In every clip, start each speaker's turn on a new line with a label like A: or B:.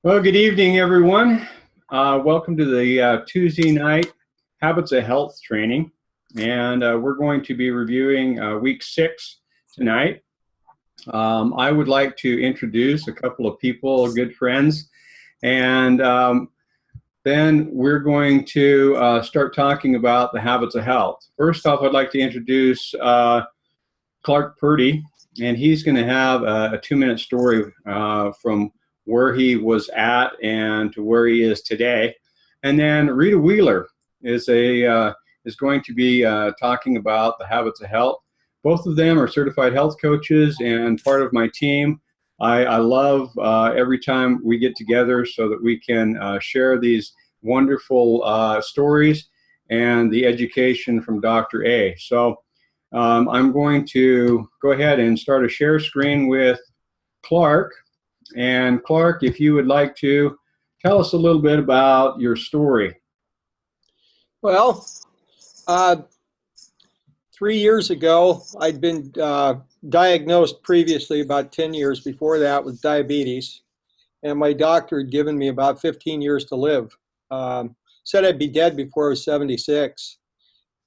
A: Well, good evening, everyone. Welcome to the Tuesday night Habits of Health training. And we're going to be reviewing week 6 tonight. I would like to introduce a couple of people, good friends, and then we're going to start talking about the habits of health. First off, I'd like to introduce Clark Purdy, and he's going to have a 2-minute story from where he was at and to where he is today. And then Rita Wheeler is going to be talking about the habits of health. Both of them are certified health coaches and part of my team. I love every time we get together so that we can share these wonderful stories and the education from Dr. A. So I'm going to go ahead and start a share screen with Clark. And Clark, if you would like to tell us a little bit about your story.
B: Well, 3 years ago, I'd been diagnosed previously, about 10 years before that, with diabetes. And my doctor had given me about 15 years to live. Said I'd be dead before I was 76.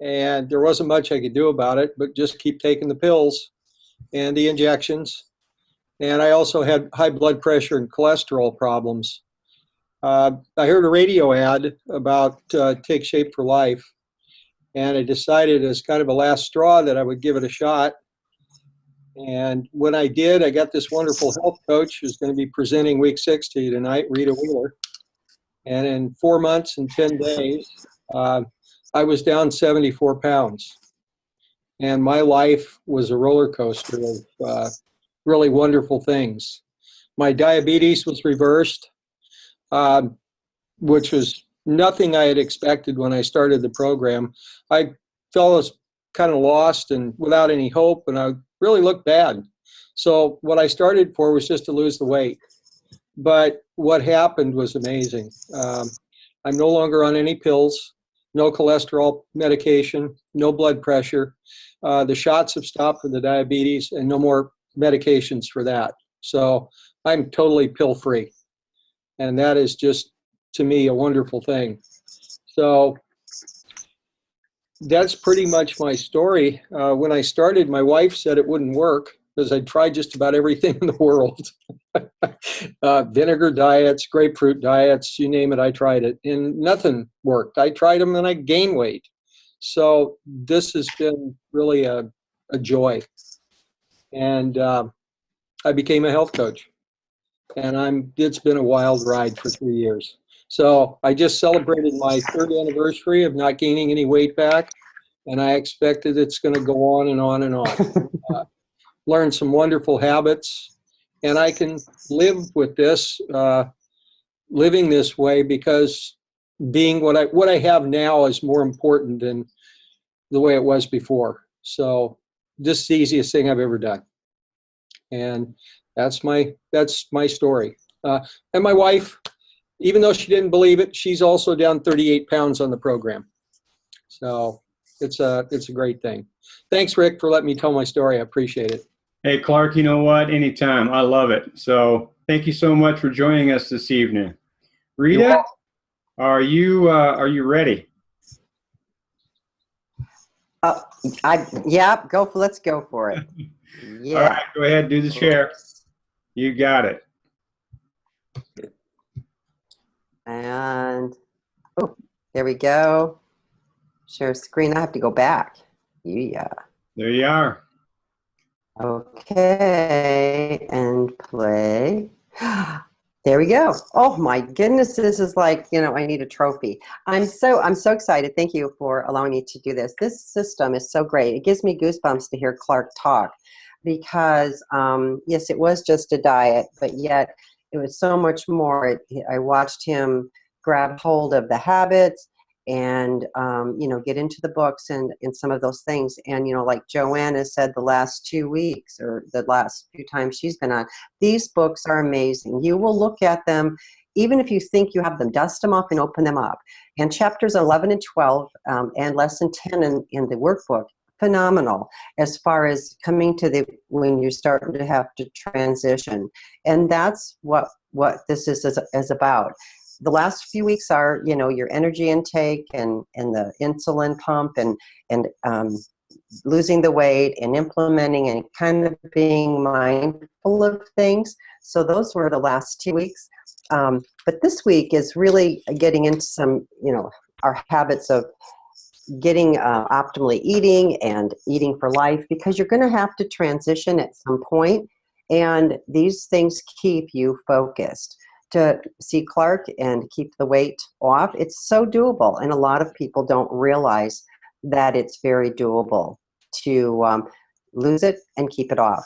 B: And there wasn't much I could do about it, but just keep taking the pills and the injections. And I also had high blood pressure and cholesterol problems. I heard a radio ad about Take Shape for Life, and I decided as kind of a last straw that I would give it a shot. And when I did, I got this wonderful health coach who's going to be presenting week 6 to you tonight, Rita Wheeler. And in 4 months and 10 days, I was down 74 pounds. And my life was a roller coaster of really wonderful things. My diabetes was reversed, which was nothing I had expected when I started the program. I felt kind of lost and without any hope, and I really looked bad. So what I started for was just to lose the weight. But what happened was amazing. I'm no longer on any pills, no cholesterol medication, no blood pressure. The shots have stopped for the diabetes, and no more medications for that. So I'm totally pill-free. And that is just, to me, a wonderful thing. So that's pretty much my story. When I started, my wife said it wouldn't work because I tried just about everything in the world. Vinegar diets, grapefruit diets, you name it, I tried it. And nothing worked. I tried them and I gained weight. So this has been really a joy. And I became a health coach. And it's been a wild ride for 3 years. So I just celebrated my 3rd anniversary of not gaining any weight back, and I expected it's going to go on and on and on. Learn some wonderful habits, and I can live with this, living this way, because being what I have now is more important than the way it was before. So this is the easiest thing I've ever done, and that's my story. And my wife, even though she didn't believe it, she's also down 38 pounds on the program. So it's a great thing. Thanks, Rick, for letting me tell my story. I appreciate it.
A: Hey, Clark, you know what? Anytime. I love it. So thank you so much for joining us this evening. Rita, are you ready?
C: Yeah, let's go for it. Yeah.
A: All right, go ahead, do the share. You got it.
C: And, oh, there we go. Share screen. I have to go back. Yeah.
A: There you are.
C: Okay, and play. There we go. Oh my goodness, this is like, I need a trophy. I'm so excited. Thank you for allowing me to do this. This system is so great. It gives me goosebumps to hear Clark talk because, yes, it was just a diet, but yet it was so much more. I watched him grab hold of the habits and, get into the books and some of those things. And, like Joanne has said the last 2 weeks or the last few times she's been on, these books are amazing. You will look at them, even if you think you have them, dust them off and open them up. And chapters 11 and 12 and lesson 10 in the workbook phenomenal as far as coming to the when you're starting to have to transition. And that's what this is about. The last few weeks are, you know, your energy intake and the insulin pump and losing the weight and implementing and kind of being mindful of things. So those were the last 2 weeks. But this week is really getting into some, you know, our habits of getting optimally eating and eating for life, because you're going to have to transition at some point, and these things keep you focused. To see Clark and keep the weight off, it's so doable, and a lot of people don't realize that it's very doable to lose it and keep it off.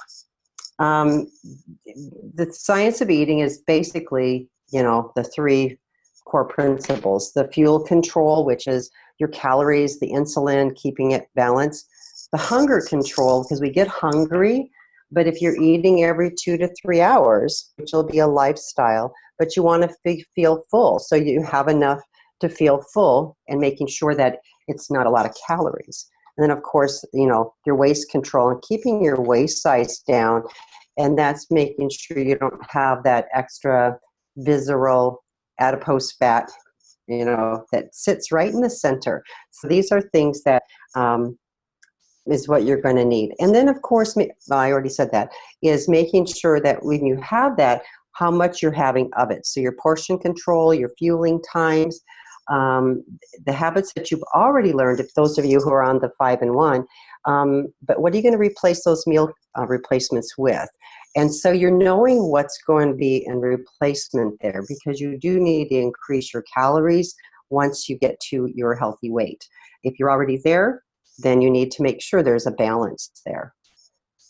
C: The science of eating is basically, you know, the 3 core principles: the fuel control, which is your calories, the insulin, keeping it balanced; the hunger control, because we get hungry, but if you're eating every 2 to 3 hours, which will be a lifestyle, but you want to feel full, so you have enough to feel full, and making sure that it's not a lot of calories. And then, of course, you know, your waist control and keeping your waist size down, and that's making sure you don't have that extra visceral adipose fat, you know, that sits right in the center. So these are things that is what you're going to need. And then, of course, I already said that, is making sure that when you have that, how much you're having of it. So your portion control, your fueling times, the habits that you've already learned, if those of you who are on the 5 and 1, but what are you going to replace those meal replacements with? And so you're knowing what's going to be in replacement there, because you do need to increase your calories once you get to your healthy weight. If you're already there, then you need to make sure there's a balance there.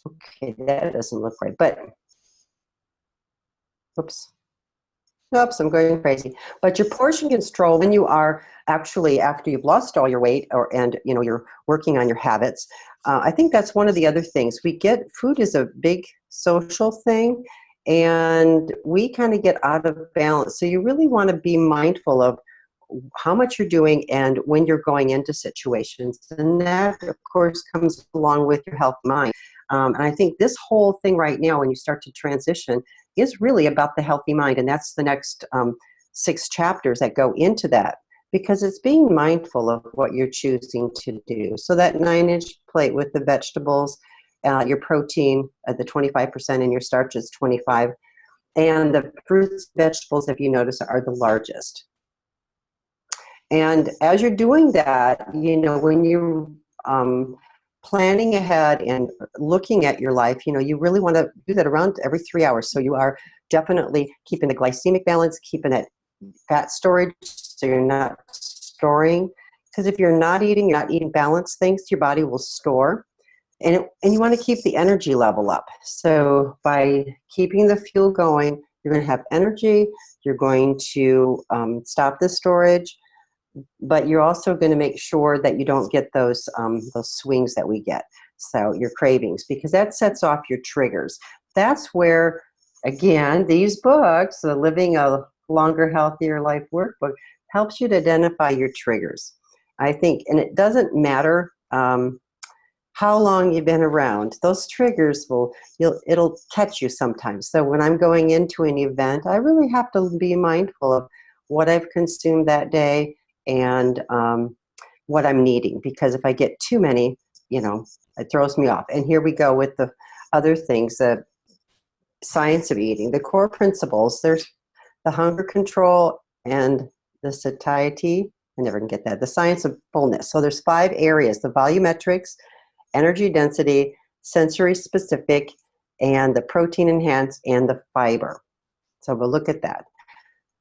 C: Okay, that doesn't look right, but oops, I'm going crazy. But your portion control, when you are actually, after you've lost all your weight, and you know, you're working on your habits, I think that's one of the other things. Food is a big social thing, and we kind of get out of balance. So you really want to be mindful of how much you're doing and when you're going into situations. And that, of course, comes along with your health mind. And I think this whole thing right now, when you start to transition, is really about the healthy mind. And that's the next 6 chapters that go into that, because it's being mindful of what you're choosing to do. So that 9-inch plate with the vegetables, your protein at the 25%, and your starch is 25. And the fruits, vegetables, if you notice, are the largest. And as you're doing that, you know, when you're planning ahead and looking at your life, you know, you really want to do that around every 3 hours. So you are definitely keeping the glycemic balance, keeping that fat storage, so you're not storing. Because if you're not eating balanced things, your body will store. And you want to keep the energy level up. So by keeping the fuel going, you're going to have energy, you're going to stop the storage, but you're also going to make sure that you don't get those swings that we get, so your cravings, because that sets off your triggers. That's where, again, these books, the Living a Longer, Healthier Life workbook, helps you to identify your triggers. I think, and it doesn't matter how long you've been around, those triggers it'll catch you sometimes. So when I'm going into an event, I really have to be mindful of what I've consumed that day and what I'm needing, because if I get too many, you know, it throws me off. And here we go with the other things, the science of eating, the core principles. There's the hunger control and the satiety. I never can get that. The science of fullness. So there's 5 areas: the volumetrics, energy density, sensory specific, and the protein enhanced, and the fiber. So we'll look at that.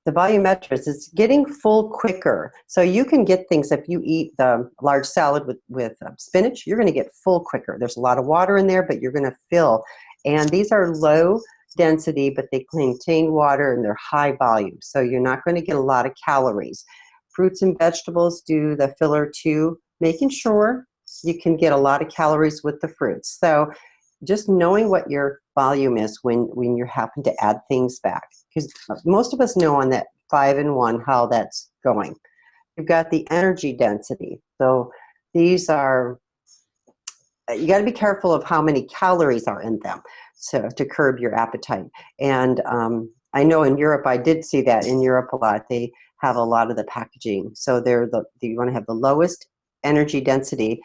C: The volumetrics is getting full quicker. So you can get things, if you eat the large salad with spinach, you're going to get full quicker. There's a lot of water in there, but you're going to fill. And these are low density, but they contain water and they're high volume. So you're not going to get a lot of calories. Fruits and vegetables do the filler too, making sure you can get a lot of calories with the fruits. So just knowing what your volume is when you happen to add things back, because most of us know on that 5 and 1 how that's going. You've got the energy density. So these are you got to be careful of how many calories are in them, so to curb your appetite. And I know in Europe, I did see that in Europe a lot. They have a lot of the packaging, so you want to have the lowest energy density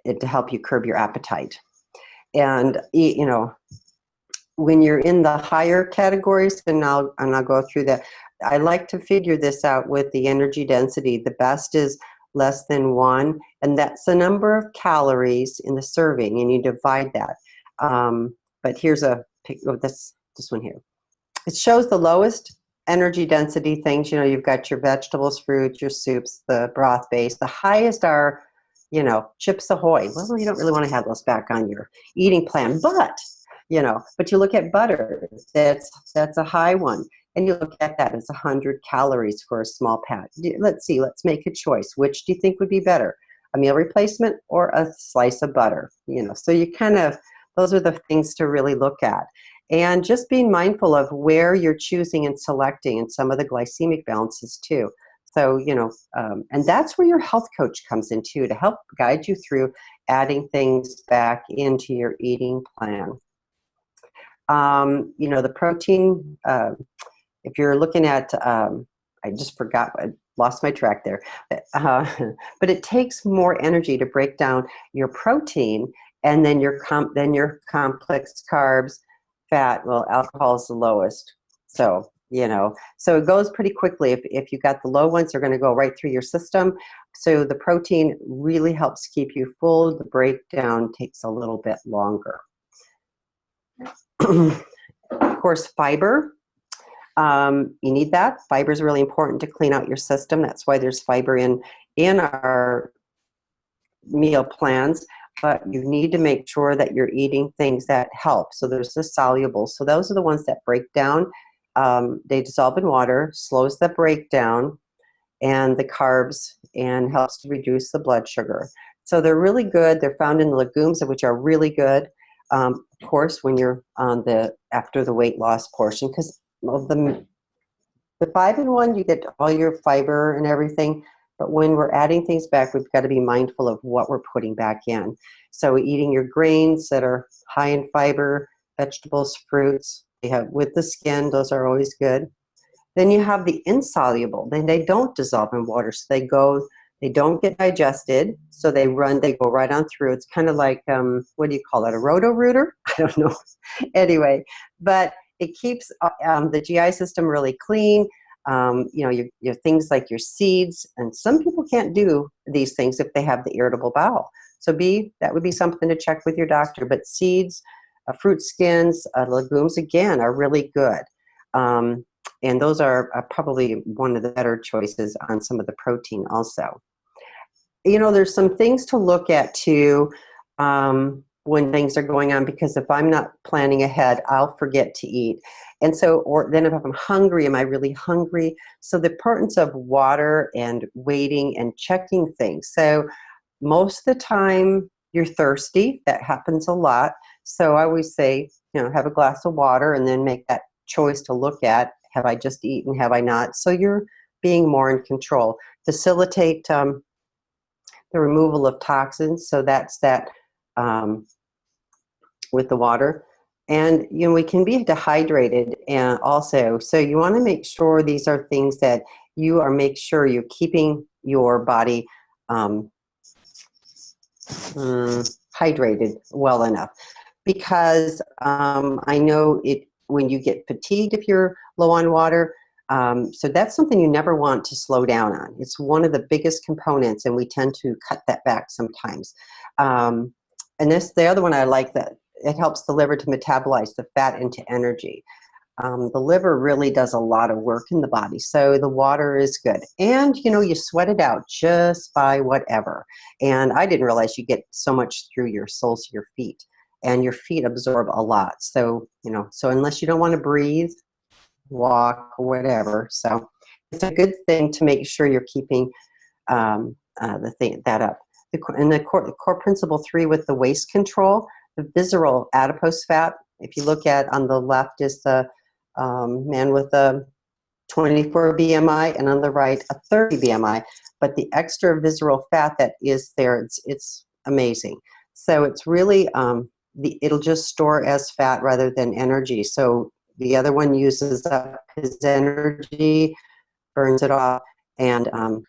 C: to help you curb your appetite. And you know, when you're in the higher categories, and I'll go through that. I like to figure this out with the energy density. The best is less than 1, and that's the number of calories in the serving, and you divide that. But here's a pic of this one here. It shows the lowest energy density things. You know, you've got your vegetables, fruits, your soups, the broth base. The highest are, you know, Chips Ahoy. Well, you don't really want to have those back on your eating plan, but you know, but you look at butter, that's a high one. And you look at that as 100 calories for a small pat. Let's see, let's make a choice. Which do you think would be better? A meal replacement or a slice of butter? You know, so you kind of, those are the things to really look at. And just being mindful of where you're choosing and selecting and some of the glycemic balances too. So, you know, and that's where your health coach comes in too, to help guide you through adding things back into your eating plan. You know, the protein, if you're looking at, I just forgot, I lost my track there, but it takes more energy to break down your protein, and then your complex carbs, fat, well, alcohol is the lowest. So, you know, so it goes pretty quickly. If you got the low ones, they're going to go right through your system. So the protein really helps keep you full. The breakdown takes a little bit longer. Of course, fiber. You need that. Fiber is really important to clean out your system. That's why there's fiber in our meal plans. But you need to make sure that you're eating things that help. So there's the solubles. So those are the ones that break down. They dissolve in water, slows the breakdown, and the carbs, and helps to reduce the blood sugar. So they're really good. They're found in the legumes, which are really good. Of course, when you're on after the weight loss portion, because the 5-in-1, you get all your fiber and everything. But when we're adding things back, we've got to be mindful of what we're putting back in. So eating your grains that are high in fiber, vegetables, fruits, you have with the skin, those are always good. Then you have the insoluble. Then they don't dissolve in water, so they don't get digested, so they go right on through. It's kind of like, what do you call it, a roto-rooter? I don't know. Anyway, but it keeps the GI system really clean. You know, your things like your seeds, and some people can't do these things if they have the irritable bowel. So that would be something to check with your doctor. But seeds, fruit skins, legumes, again, are really good. And those are probably one of the better choices on some of the protein also. You know, there's some things to look at too when things are going on, because if I'm not planning ahead, I'll forget to eat. And so, or then if I'm hungry, am I really hungry? So the importance of water and waiting and checking things. So most of the time you're thirsty. That happens a lot. So I always say, you know, have a glass of water and then make that choice to look at, have I just eaten, have I not? So you're being more in control. Facilitate the removal of toxins. So that's that with the water. And, you know, we can be dehydrated and also. So you want to make sure these are things that make sure you're keeping your body hydrated well enough. Because I know when you get fatigued if you're low on water, so that's something you never want to slow down on. It's one of the biggest components, and we tend to cut that back sometimes. And the other one I like, that it helps the liver to metabolize the fat into energy. The liver really does a lot of work in the body, so the water is good. And, you know, you sweat it out just by whatever. And I didn't realize you get so much through your soles of your feet. And your feet absorb a lot. So, you know, so unless you don't want to breathe, walk, or whatever. So it's a good thing to make sure you're keeping that up. And the core principle 3 with the waist control, the visceral adipose fat. If you look at on the left is the man with a 24 BMI, and on the right a 30 BMI. But the extra visceral fat that is there, it's amazing. So it's really, it'll just store as fat rather than energy. So the other one uses up his energy, burns it off, and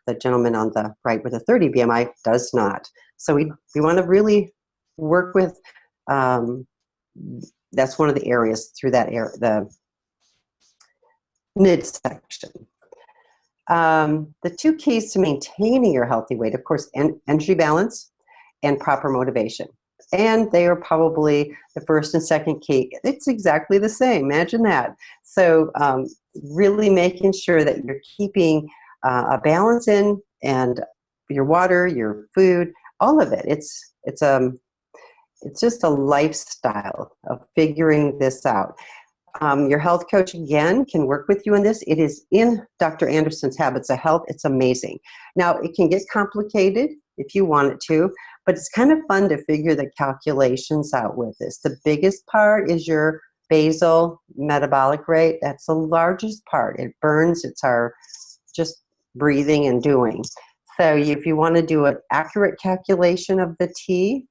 C: the gentleman on the right with a 30 BMI does not. So we want to really work with, that's one of the areas through that area, the midsection. The two keys to maintaining your healthy weight, of course, energy balance and proper motivation. And they are probably the first and second key. It's exactly the same. Imagine that. So really making sure that you're keeping a balance in, and your water, your food, all of it. It's just a lifestyle of figuring this out. Your health coach, again, can work with you on this. It is in Dr. Anderson's Habits of Health. It's amazing. Now, it can get complicated if you want it to, but it's kind of fun to figure the calculations out with this. The biggest part is your basal metabolic rate. That's the largest part. It burns. It's our just breathing and doing. So if you want to do an accurate calculation of the T,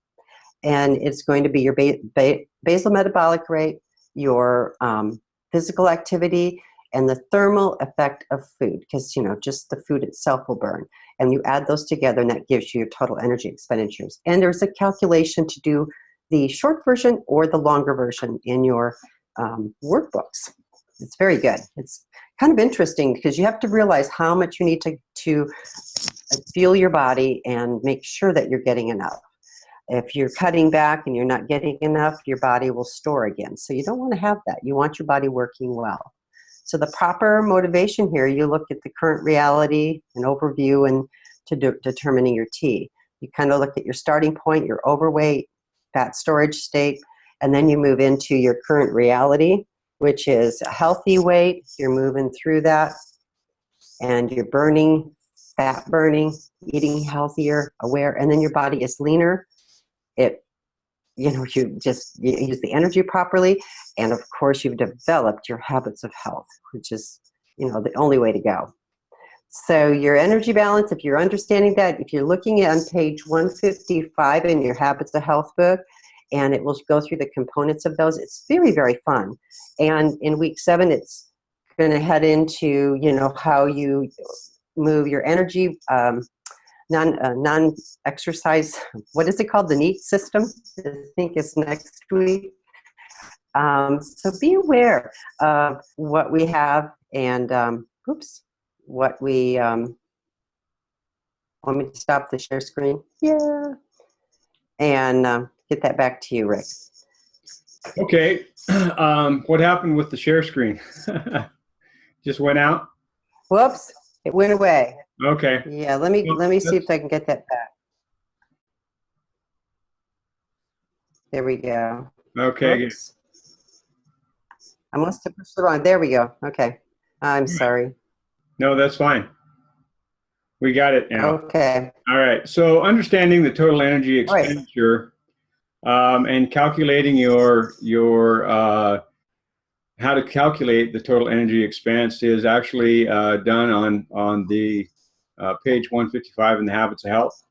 C: and it's going to be your basal metabolic rate, your physical activity, and the thermal effect of food, because just the food itself will burn, and you add those together, and that gives you your total energy expenditures. And there's a calculation to do the short version or the longer version in your workbooks. It's very good. It's kind of interesting because you have to realize how much you need to fuel your body and make sure that you're getting enough. If you're cutting back and you're not getting enough, your body will store again. So you don't want to have that. You want your body working well. So the proper motivation here, you look at the current reality, an overview, and determining your T. You kind of look at your starting point, your overweight, fat storage state, and then you move into your current reality, which is a healthy weight. You're moving through that, and you're burning, fat burning, eating healthier, aware, and then your body is leaner. You use the energy properly, and of course you've developed your habits of health, which is, the only way to go. So your energy balance, if you're understanding that, if you're looking at on page 155 in your Habits of Health book, and it will go through the components of those, it's very, very fun. And in week 7, it's going to head into, how you move your energy, non-exercise, what is it called? The NEAT system, I think is next week. So be aware of what we have and, what we, want me to stop the share screen? Yeah. And get that back to you, Rick.
A: Okay. What happened with the share screen? Just went out?
C: Whoops, it went away.
A: Okay.
C: Yeah, let me see if I can get that back. There we go.
A: Okay.
C: Oops. I must have pushed the wrong. There we go. Okay. I'm sorry.
A: No, that's fine. We got it now.
C: Okay.
A: All right. So understanding the total energy expenditure and calculating your how to calculate the total energy expense is actually done on the page 155 in the Habits of Health.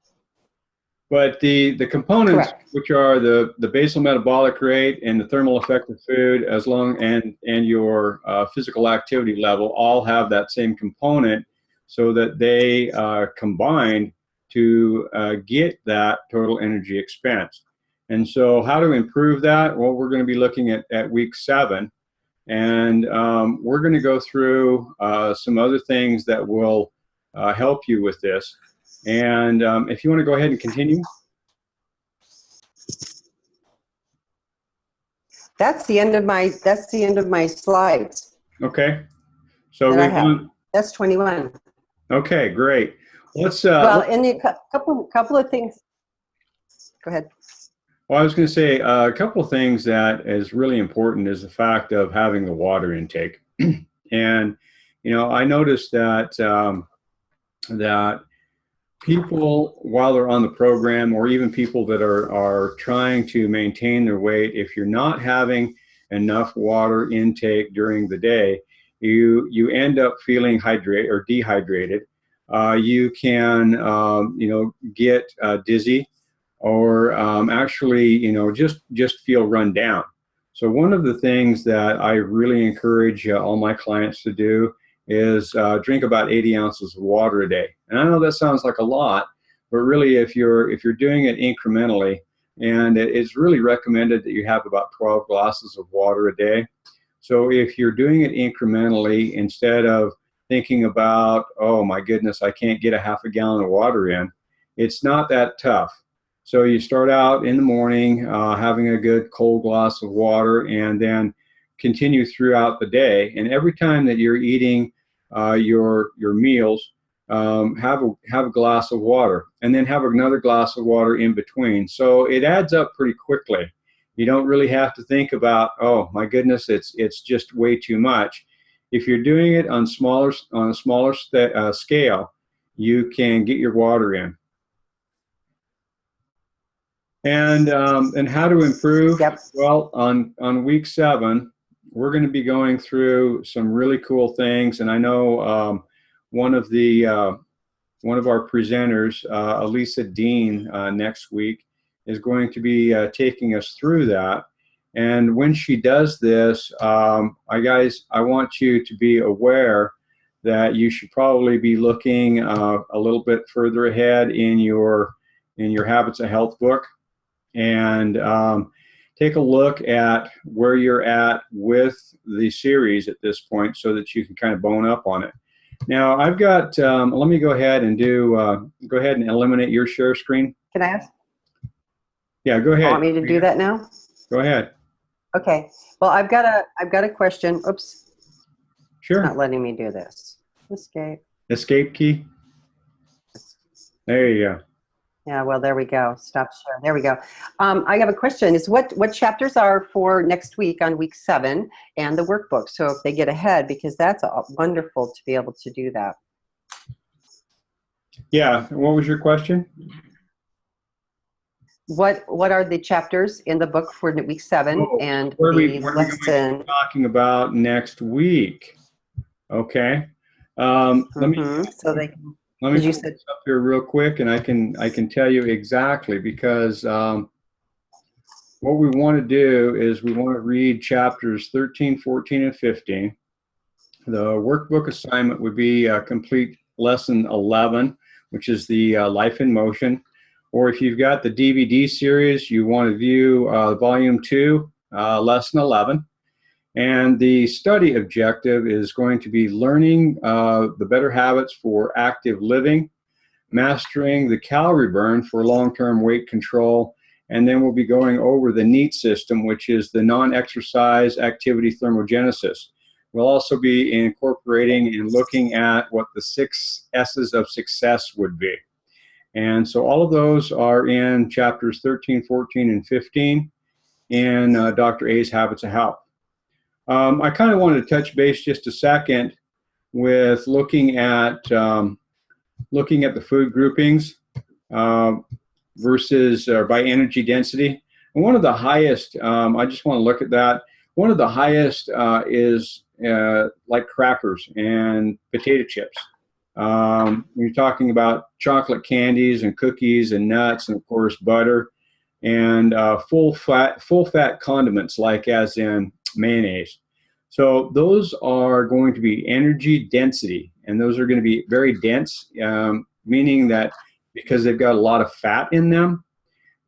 A: But the components,
C: Correct,
A: which are the basal metabolic rate and the thermal effect of food, and your physical activity level, all have that same component, so that they combine to get that total energy expense. And so how to improve that? Well, we're going to be looking at week 7. And we're going to go through some other things that will help you with this. And if you want to go ahead and continue.
C: That's the end of my slides.
A: Okay. So
C: that's 21.
A: Okay, great. Let's.
C: And a couple of things. Go ahead.
A: Well, I was going to say a couple of things that is really important is the fact of having the water intake. And, I noticed that that people, while they're on the program, or even people that are trying to maintain their weight, if you're not having enough water intake during the day, you end up feeling dehydrated. You can, get dizzy. or actually, just feel run down. So one of the things that I really encourage all my clients to do is drink about 80 ounces of water a day. And I know that sounds like a lot, but really if you're doing it incrementally, and it's really recommended that you have about 12 glasses of water a day. So if you're doing it incrementally, instead of thinking about, oh my goodness, I can't get a half a gallon of water in, it's not that tough. So you start out in the morning having a good cold glass of water, and then continue throughout the day. And every time that you're eating your meals, have a glass of water, and then have another glass of water in between. So it adds up pretty quickly. You don't really have to think about, oh my goodness, it's just way too much. If you're doing it on a smaller scale, you can get your water in. And how to improve?
C: Yep.
A: Well, on week 7, we're going to be going through some really cool things, and I know one of our presenters, Elisa Dean, next week is going to be taking us through that. And when she does this, I want you to be aware that you should probably be looking a little bit further ahead in your Habits of Health book, and take a look at where you're at with the series at this point, so that you can kind of bone up on it. Now I've got, let me go ahead and eliminate your share screen.
C: Can I ask?
A: Yeah, go ahead.
C: You want me to do that now?
A: Go ahead.
C: Okay. Well, I've got a question. Oops.
A: Sure.
C: It's not letting me do this. Escape.
A: Escape key. There you go.
C: Yeah, well, there we go. Stop share. There we go. I have a question. Is what chapters are for next week on week 7 and the workbook? So if they get ahead, because that's wonderful to be able to do that.
A: Yeah. What was your question?
C: What are the chapters in the book for week 7 and
A: what are we
C: lesson?
A: talking about next week? Okay. Let me.
C: So they.
A: Let me put this up here real quick, and I can tell you exactly, because what we want to do is we want to read chapters 13, 14, and 15. The workbook assignment would be complete lesson 11, which is the Life in Motion. Or if you've got the DVD series, you want to view volume 2, lesson 11. And the study objective is going to be learning the better habits for active living, mastering the calorie burn for long-term weight control, and then we'll be going over the NEAT system, which is the non-exercise activity thermogenesis. We'll also be incorporating and looking at what the 6 S's of success would be. And so all of those are in chapters 13, 14, and 15 in Dr. A's Habits of Health. I kind of wanted to touch base just a second with looking at the food groupings versus by energy density. And one of the highest, I just want to look at that. One of the highest is like crackers and potato chips. You're talking about chocolate candies and cookies and nuts, and of course butter, and full fat condiments, like as in mayonnaise. So those are going to be energy density, and those are going to be very dense, meaning that because they've got a lot of fat in them,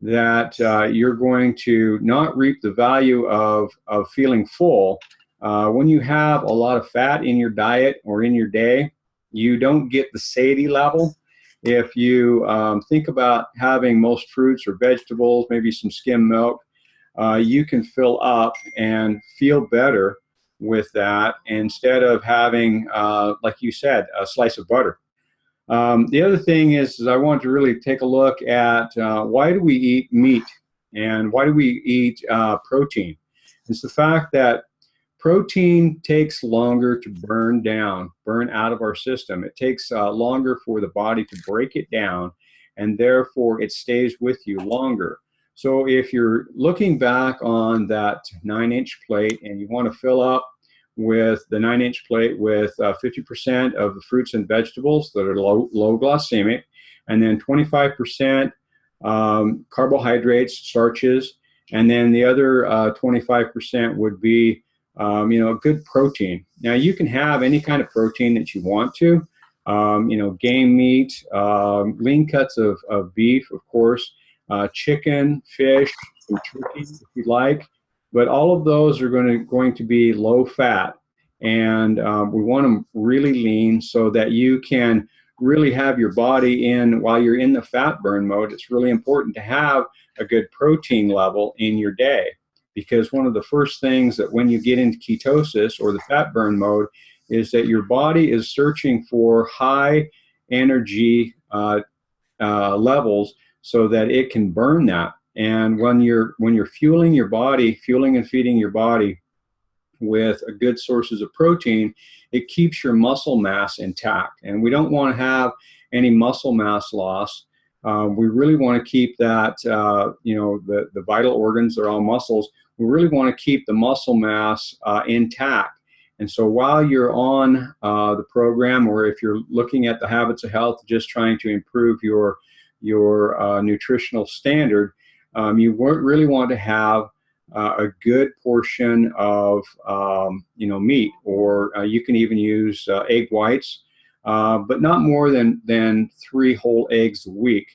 A: that you're going to not reap the value of feeling full. When you have a lot of fat in your diet or in your day, you don't get the satiety level. If you think about having most fruits or vegetables, maybe some skim milk, you can fill up and feel better with that, instead of having, like you said, a slice of butter. The other thing is I want to really take a look at why do we eat meat and why do we eat protein. It's the fact that protein takes longer to burn out of our system. It takes longer for the body to break it down, and therefore it stays with you longer. So if you're looking back on that 9-inch plate and you want to fill up with the 9-inch plate with 50% of the fruits and vegetables that are low glycemic, and then 25% carbohydrates, starches, and then the other 25% would be good protein. Now you can have any kind of protein that you want to, game meat, lean cuts of beef, of course, chicken, fish, some turkey if you like, but all of those are going to be low fat, and we want them really lean so that you can really have your body in, while you're in the fat burn mode. It's really important to have a good protein level in your day, because one of the first things that when you get into ketosis or the fat burn mode is that your body is searching for high energy levels so that it can burn that. And when you're fueling your body, fueling and feeding your body with a good sources of protein, it keeps your muscle mass intact. And we don't want to have any muscle mass loss. We really want to keep that, the vital organs are all muscles. We really want to keep the muscle mass intact. And so while you're on the program, or if you're looking at the Habits of Health, just trying to improve your nutritional standard, you really want to have a good portion of meat, or you can even use egg whites, but not more than 3 whole eggs a week.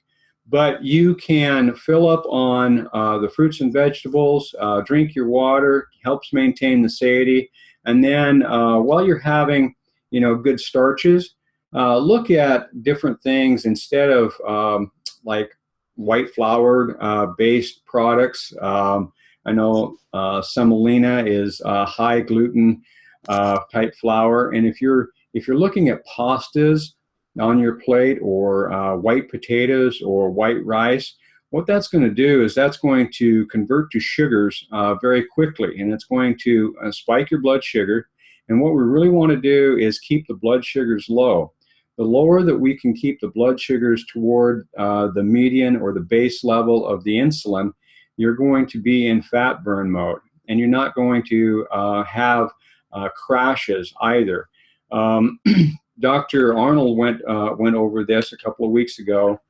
A: But you can fill up on the fruits and vegetables, drink your water, helps maintain the satiety, and then while you're having good starches, look at different things instead of like white flour based products. I know semolina is high gluten type flour, and if you're looking at pastas on your plate, or white potatoes or white rice, what that's going to do is that's going to convert to sugars very quickly, and it's going to spike your blood sugar. And what we really want to do is keep the blood sugars low. The lower that we can keep the blood sugars toward the median or the base level of the insulin, you're going to be in fat burn mode, and you're not going to have crashes either. Dr. Arnold went over this a couple of weeks ago,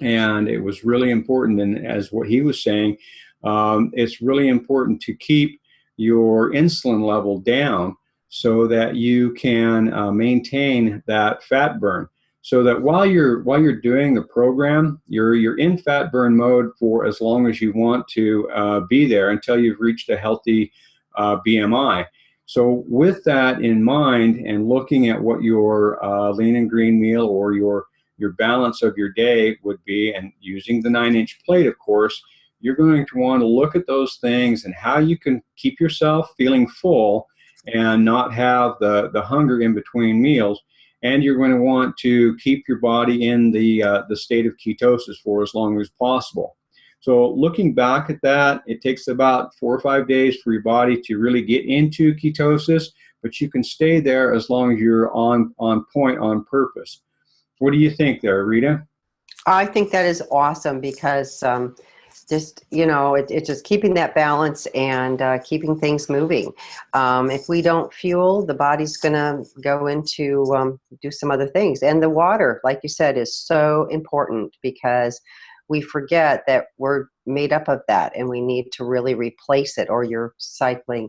A: and it was really important. And as what he was saying, it's really important to keep your insulin level down so that you can maintain that fat burn. So that while you're doing the program, you're in fat burn mode for as long as you want to be there, until you've reached a healthy BMI. So with that in mind, and looking at what your lean and green meal or your balance of your day would be, and using the 9-inch plate, of course, you're going to want to look at those things and how you can keep yourself feeling full and not have the hunger in between meals. And you're going to want to keep your body in the state of ketosis for as long as possible. So looking back at that, it takes about 4 or 5 days for your body to really get into ketosis, but you can stay there as long as you're on point, on purpose. What do you think there, Rita?
C: I think that is awesome, because it's just keeping that balance and keeping things moving. If we don't fuel, the body's going to go into do some other things. And the water, like you said, is so important, because we forget that we're made up of that, and we need to really replace it, or you're cycling.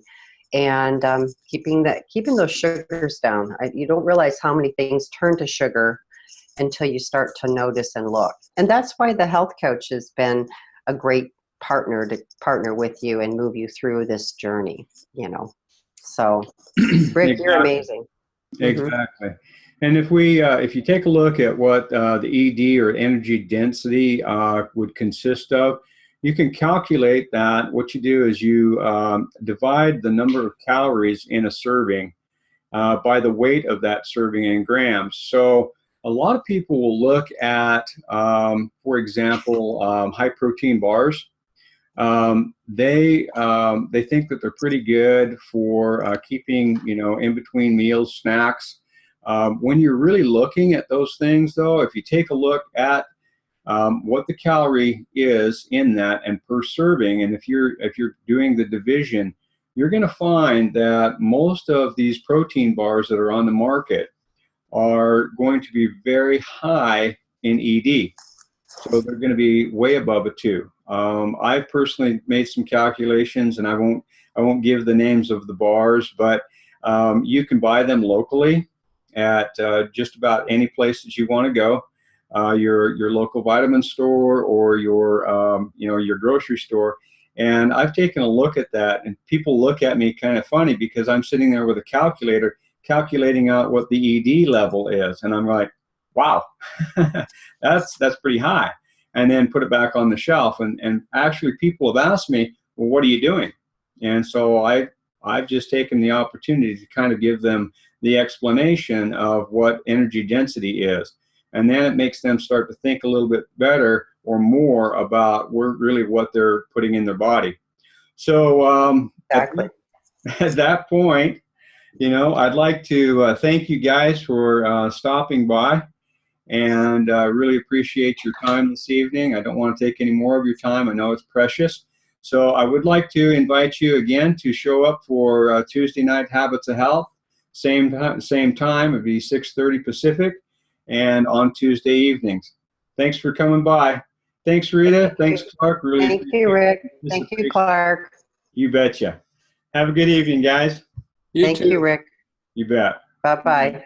C: And keeping those sugars down. You don't realize how many things turn to sugar until you start to notice and look. And that's why the health coach has been a great partner to partner with you and move you through this journey, So, Rick,
A: Exactly.
C: you're amazing.
A: Exactly. And if you take a look at what the ED, or energy density, would consist of, you can calculate that. What you do is you divide the number of calories in a serving by the weight of that serving in grams. So a lot of people will look at, for example, high protein bars. They think that they're pretty good for keeping, in between meals, snacks. When you're really looking at those things, though, if you take a look at what the calorie is in that and per serving, and if you're doing the division, you're going to find that most of these protein bars that are on the market are going to be very high in ED. So they're going to be way above a 2. I've personally made some calculations, and I won't give the names of the bars, but you can buy them locally at just about any place that you want to go, your local vitamin store or your grocery store. And I've taken a look at that, and people look at me kind of funny because I'm sitting there with a calculator calculating out what the ED level is, and I'm like, wow, that's pretty high. And then put it back on the shelf, and actually people have asked me, well, what are you doing? And so I've just taken the opportunity to kind of give them the explanation of what energy density is. And then it makes them start to think a little bit better or more about really what they're putting in their body. So
C: Exactly.
A: at that point, I'd like to thank you guys for stopping by, and really appreciate your time this evening. I don't want to take any more of your time. I know it's precious. So I would like to invite you again to show up for Tuesday night Habits of Health. Same time. It'd be 6:30 Pacific, and on Tuesday evenings. Thanks for coming by. Thanks, Rita. Thanks, Clark. Really
C: Thank you, Rick. Thank you, Clark.
A: You betcha. Have a good evening, guys.
C: Thank you, Rick.
A: You bet.
C: Bye-bye.